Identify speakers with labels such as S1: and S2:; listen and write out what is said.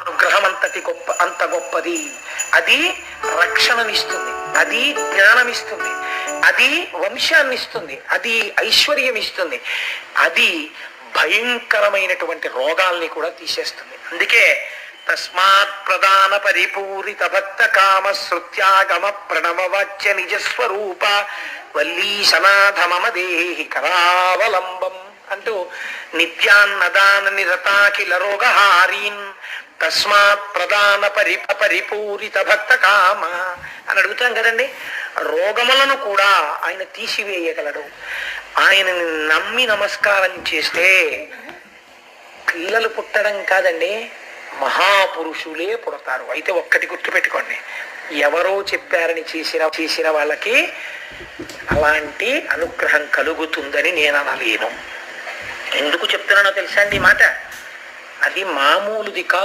S1: అనుగ్రహం అంత గొప్పది. అది రక్షణనిస్తుంది, అది జ్ఞానమిస్తుంది, అది వంశాన్ని ఇస్తుంది, అది ఐశ్వర్యం ఇస్తుంది, అది భయంకరమైనటువంటి రోగాల్ని కూడా తీసేస్తుంది. అందుకే తస్మాత్ ప్రధాన పరిపూరిత భక్త కామ శృత్యాగమ ప్రణవవాచ్య నిజస్వరూప వల్లీశనాథ మమ దేహి కరావలంబం అంటూ నిత్యాన్నదాన నిరతాఖిల రోగహారీన్ తస్మాత్ ప్రధాన పరిపూరిత భక్త కామ అని అడుగుతాం కదండి. రోగములను కూడా ఆయన తీసివేయగలడు. ఆయనని నమ్మి నమస్కారం చేస్తే పిల్లలు పుట్టడం కాదండి, మహాపురుషులే పుడతారు. అయితే ఒక్కటి గుర్తుపెట్టుకోండి, ఎవరో చెప్పారని చేసిన వాళ్ళకి అలాంటి అనుగ్రహం కలుగుతుందని నేను అనలేను. ఎందుకు చెప్తున్నానో తెలుసా అండి ఈ మాట? అది మామూలుది కాదు.